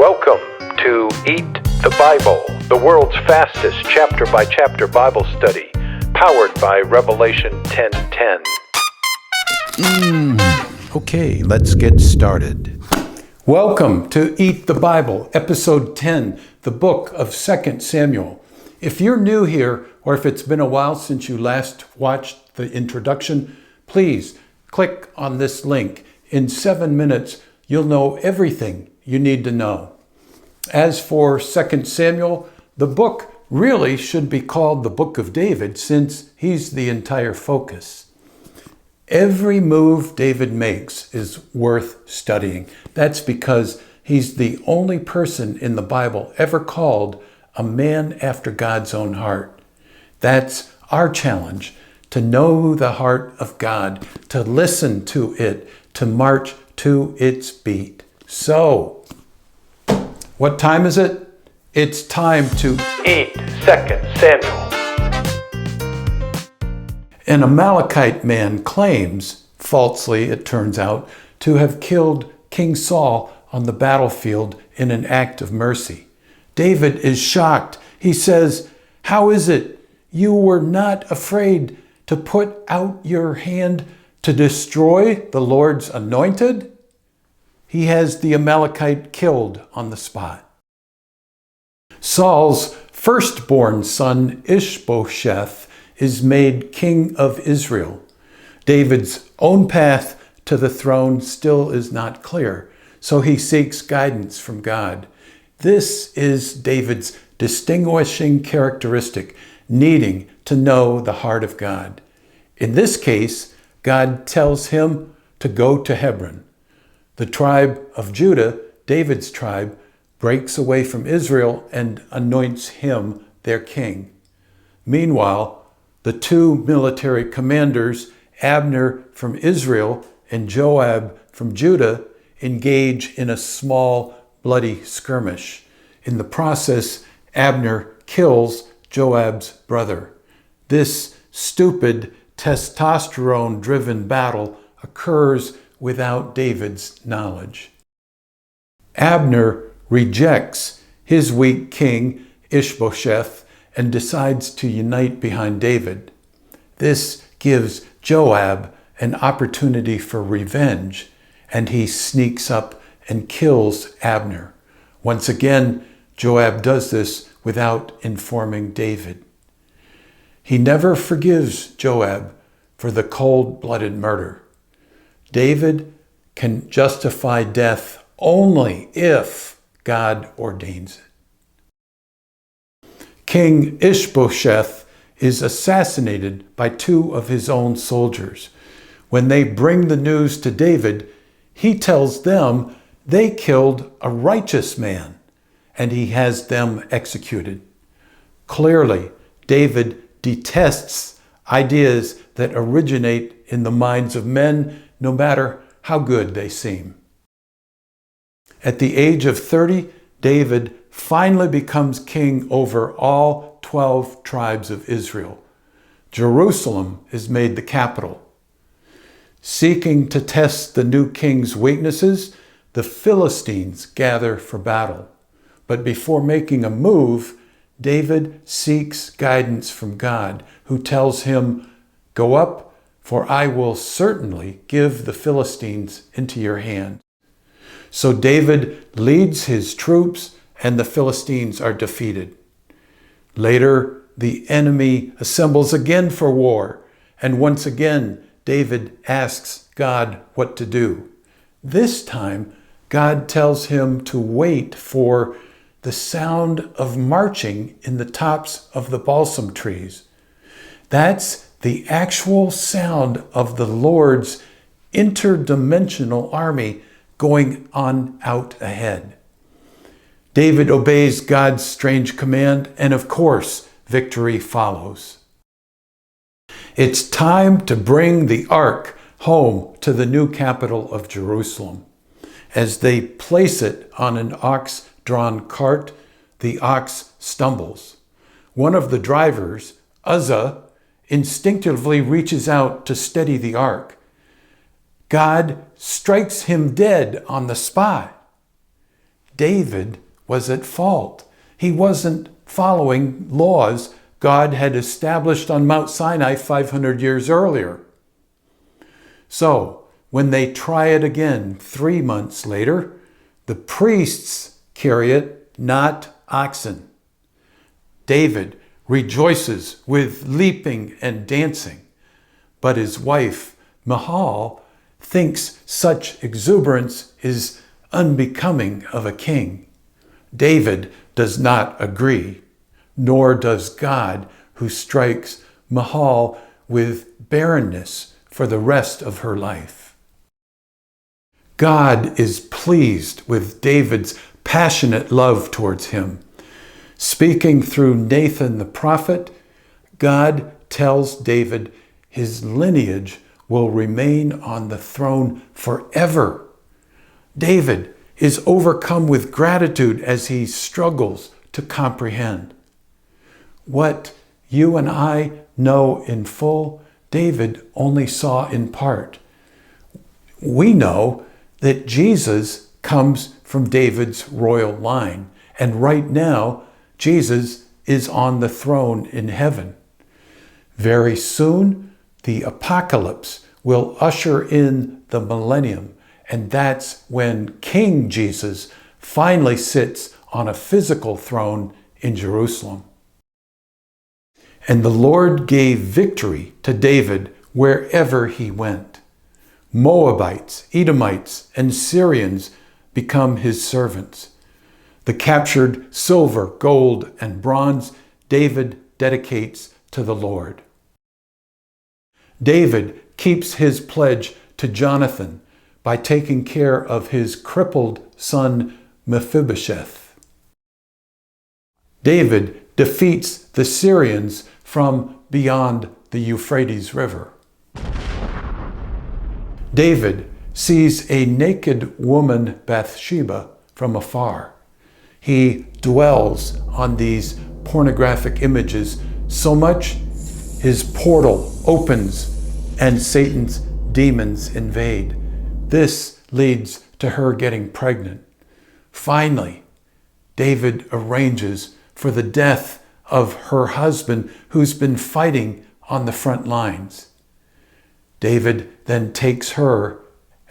Welcome to Eat the Bible, the world's fastest chapter-by-chapter Bible study, powered by Revelation 10:10. Okay, let's get started. Welcome to Eat the Bible, Episode 10, the book of 2 Samuel. If you're new here, or if it's been a while since you last watched the introduction, please click on this link. In 7 minutes, you'll know everything you need to know. As for 2 Samuel, the book really should be called the Book of David, since he's the entire focus. Every move David makes is worth studying. That's because he's the only person in the Bible ever called a man after God's own heart. That's our challenge, to know the heart of God, to listen to it, to march to its beat. So, what time is it? It's time to eat 2 Samuel. An Amalekite man claims, falsely it turns out, to have killed King Saul on the battlefield in an act of mercy. David is shocked. He says, "How is it you were not afraid to put out your hand to destroy the Lord's anointed?" He has the Amalekite killed on the spot. Saul's firstborn son Ishbosheth is made king of Israel. David's own path to the throne still is not clear, so he seeks guidance from God. This is David's distinguishing characteristic, needing to know the heart of God. In this case, God tells him to go to Hebron. The tribe of Judah, David's tribe, breaks away from Israel and anoints him their king. Meanwhile, the two military commanders, Abner from Israel and Joab from Judah, engage in a small, bloody skirmish. In the process, Abner kills Joab's brother. This stupid, testosterone-driven battle occurs without David's knowledge. Abner rejects his weak king, Ishbosheth, and decides to unite behind David. This gives Joab an opportunity for revenge, and he sneaks up and kills Abner. Once again, Joab does this without informing David. He never forgives Joab for the cold-blooded murder. David can justify death only if God ordains it. King Ishbosheth is assassinated by two of his own soldiers. When they bring the news to David, he tells them they killed a righteous man, and he has them executed. Clearly, David detests ideas that originate in the minds of men, no matter how good they seem. At the age of 30, David finally becomes king over all 12 tribes of Israel. Jerusalem is made the capital. Seeking to test the new king's weaknesses, the Philistines gather for battle. But before making a move, David seeks guidance from God, who tells him, "Go up, for I will certainly give the Philistines into your hand." So David leads his troops, and the Philistines are defeated. Later, the enemy assembles again for war, and once again, David asks God what to do. This time, God tells him to wait for the sound of marching in the tops of the balsam trees. That's the actual sound of the Lord's interdimensional army going on out ahead. David obeys God's strange command, and of course, victory follows. It's time to bring the ark home to the new capital of Jerusalem. As they place it on an ox-drawn cart, the ox stumbles. One of the drivers, Uzzah, instinctively reaches out to steady the ark. God strikes him dead on the spot. David was at fault. He wasn't following laws God had established on Mount Sinai 500 years earlier. So, when they try it again 3 months later, the priests carry it, not oxen. David rejoices with leaping and dancing, but his wife, Michal, thinks such exuberance is unbecoming of a king. David does not agree, nor does God, who strikes Michal with barrenness for the rest of her life. God is pleased with David's passionate love towards him. Speaking through Nathan the prophet, God tells David his lineage will remain on the throne forever. David is overcome with gratitude as he struggles to comprehend. What you and I know in full, David only saw in part. We know that Jesus comes from David's royal line, and right now, Jesus is on the throne in heaven. Very soon, the apocalypse will usher in the millennium, and that's when King Jesus finally sits on a physical throne in Jerusalem. And the Lord gave victory to David wherever he went. Moabites, Edomites, and Syrians become his servants. The captured silver, gold, and bronze David dedicates to the Lord. David keeps his pledge to Jonathan by taking care of his crippled son Mephibosheth. David defeats the Syrians from beyond the Euphrates River. David sees a naked woman, Bathsheba, from afar. He dwells on these pornographic images so much his portal opens and Satan's demons invade. This leads to her getting pregnant. Finally, David arranges for the death of her husband who's been fighting on the front lines. David then takes her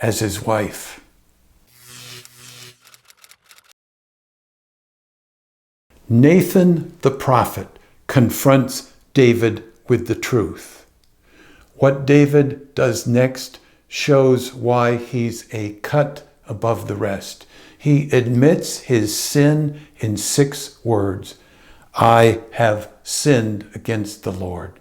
as his wife. Nathan the prophet confronts David with the truth. What David does next shows why he's a cut above the rest. He admits his sin in 6 words. I have sinned against the Lord.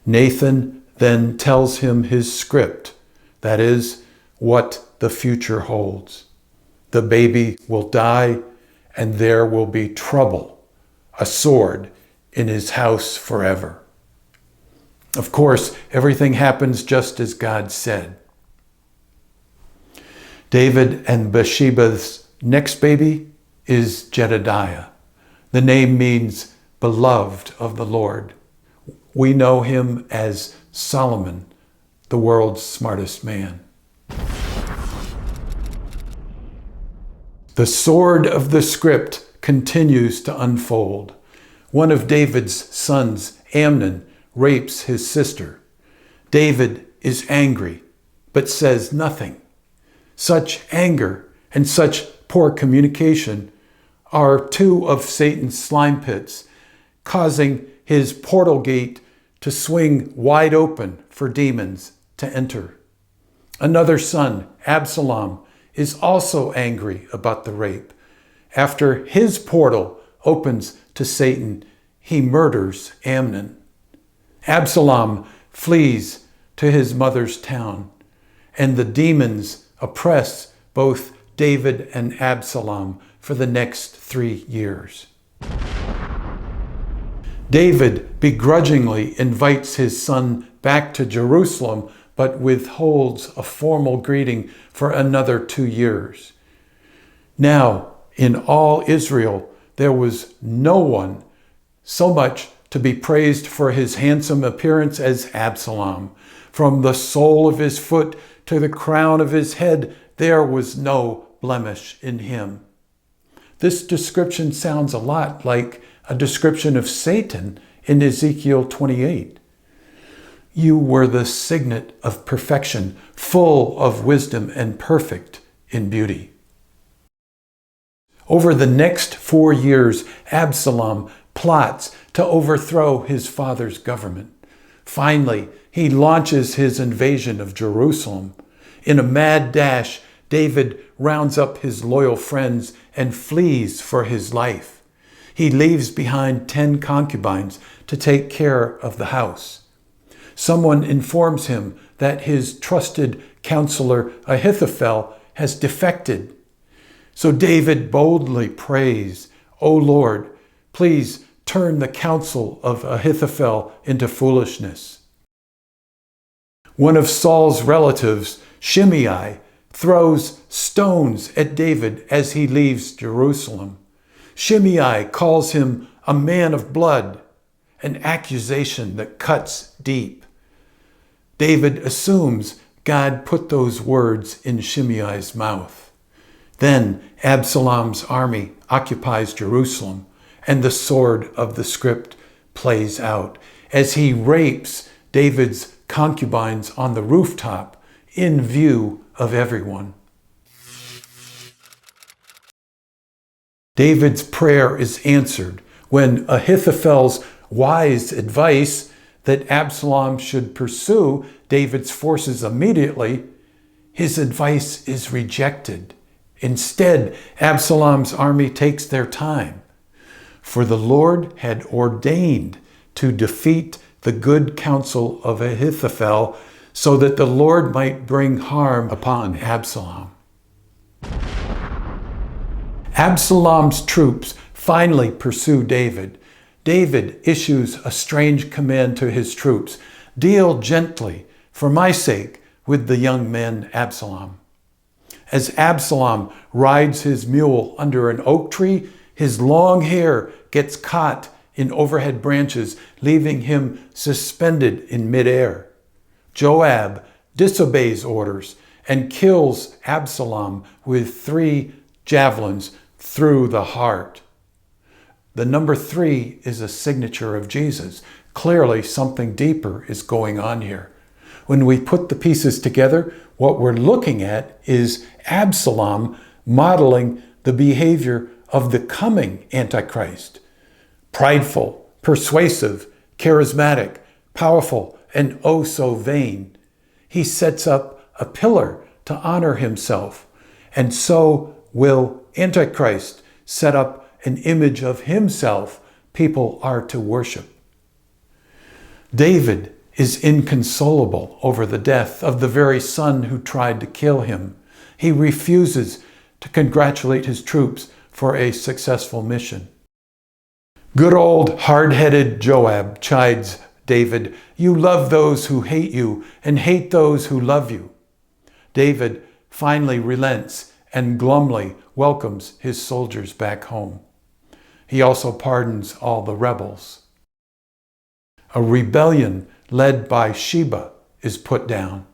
Nathan then tells him his script, that is, what the future holds. The baby will die, and there will be trouble, a sword, in his house forever. Of course, everything happens just as God said. David and Bathsheba's next baby is Jedediah. The name means beloved of the Lord. We know him as Solomon, the world's smartest man. The sword of the script continues to unfold. One of David's sons, Amnon, rapes his sister. David is angry, but says nothing. Such anger and such poor communication are 2 of Satan's slime pits, causing his portal gate to swing wide open for demons to enter. Another son, Absalom, is also angry about the rape. After his portal opens to Satan, he murders Amnon. Absalom flees to his mother's town, and the demons oppress both David and Absalom for the next 3 years. David begrudgingly invites his son back to Jerusalem, but withholds a formal greeting for another 2 years. Now, in all Israel, there was no one so much to be praised for his handsome appearance as Absalom. From the sole of his foot to the crown of his head, there was no blemish in him. This description sounds a lot like a description of Satan in Ezekiel 28. You were the signet of perfection, full of wisdom and perfect in beauty. Over the next 4 years, Absalom plots to overthrow his father's government. Finally, he launches his invasion of Jerusalem. In a mad dash, David rounds up his loyal friends and flees for his life. He leaves behind 10 concubines to take care of the house. Someone informs him that his trusted counselor Ahithophel has defected. So David boldly prays, "O Lord, please turn the counsel of Ahithophel into foolishness." One of Saul's relatives, Shimei, throws stones at David as he leaves Jerusalem. Shimei calls him a man of blood, an accusation that cuts deep. David assumes God put those words in Shimei's mouth. Then Absalom's army occupies Jerusalem, and the sword of the script plays out as he rapes David's concubines on the rooftop in view of everyone. David's prayer is answered when Ahithophel's wise advice that Absalom should pursue David's forces immediately, his advice is rejected. Instead, Absalom's army takes their time. For the Lord had ordained to defeat the good counsel of Ahithophel so that the Lord might bring harm upon Absalom. Absalom's troops finally pursue David. David issues a strange command to his troops: "Deal gently, for my sake, with the young man Absalom." As Absalom rides his mule under an oak tree, his long hair gets caught in overhead branches, leaving him suspended in midair. Joab disobeys orders and kills Absalom with 3 javelins through the heart. The number 3 is a signature of Jesus. Clearly, something deeper is going on here. When we put the pieces together, what we're looking at is Absalom modeling the behavior of the coming Antichrist. Prideful, persuasive, charismatic, powerful, and oh so vain. He sets up a pillar to honor himself, and so will Antichrist set up an image of himself people are to worship. David is inconsolable over the death of the very son who tried to kill him. He refuses to congratulate his troops for a successful mission. Good old hard-headed Joab chides David, "You love those who hate you and hate those who love you." David finally relents and glumly welcomes his soldiers back home. He also pardons all the rebels. A rebellion led by Sheba is put down.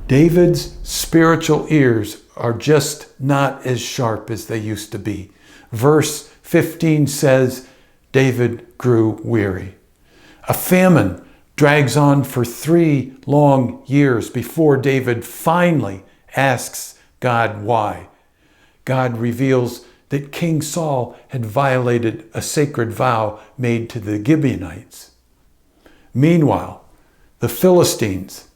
David's spiritual ears are just not as sharp as they used to be. Verse 15 says, David grew weary. A famine drags on for 3 long years before David finally asks God why. God reveals that King Saul had violated a sacred vow made to the Gibeonites. Meanwhile, the Philistines,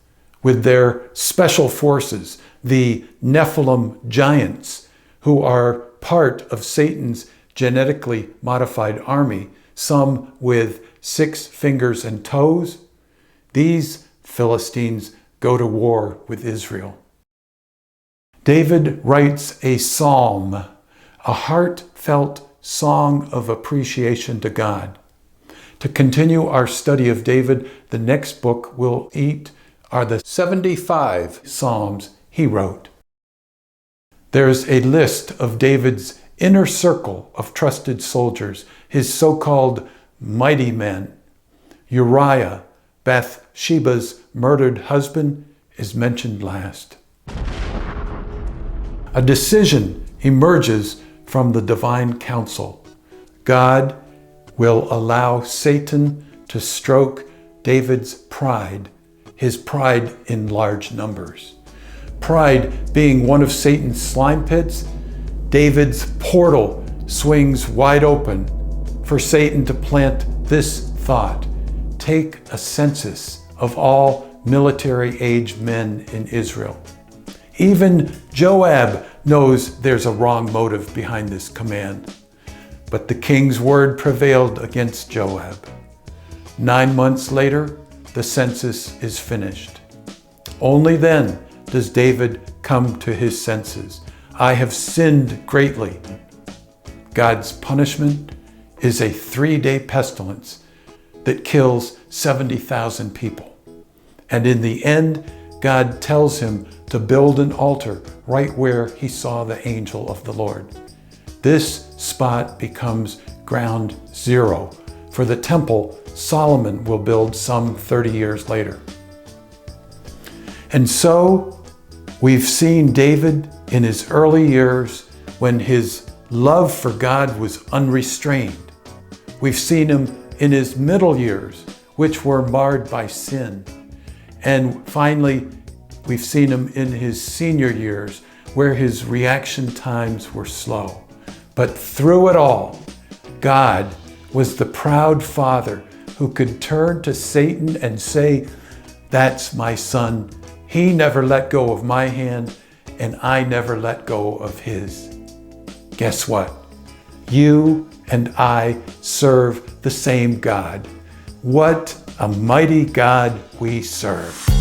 with their special forces, the Nephilim giants, who are part of Satan's genetically modified army, some with 6 fingers and toes, these Philistines go to war with Israel. David writes a psalm, a heartfelt song of appreciation to God. To continue our study of David, the next book we'll eat are the 75 psalms he wrote. There's a list of David's inner circle of trusted soldiers, his so-called mighty men. Uriah, Bathsheba's murdered husband, is mentioned last. A decision emerges from the divine council. God will allow Satan to stroke David's pride, his pride in large numbers. Pride being one of Satan's slime pits, David's portal swings wide open for Satan to plant this thought: take a census of all military-age men in Israel. Even Joab knows there's a wrong motive behind this command. But the king's word prevailed against Joab. 9 months later, the census is finished. Only then does David come to his senses. I have sinned greatly. God's punishment is a 3-day pestilence that kills 70,000 people. And in the end, God tells him to build an altar right where he saw the angel of the Lord. This spot becomes ground zero for the temple Solomon will build some 30 years later. And so we've seen David in his early years when his love for God was unrestrained. We've seen him in his middle years, which were marred by sin. And finally, we've seen him in his senior years, where his reaction times were slow. But through it all, God was the proud father who could turn to Satan and say, "That's my son. He never let go of my hand, and I never let go of his." Guess what? You and I serve the same God. What a mighty God we serve.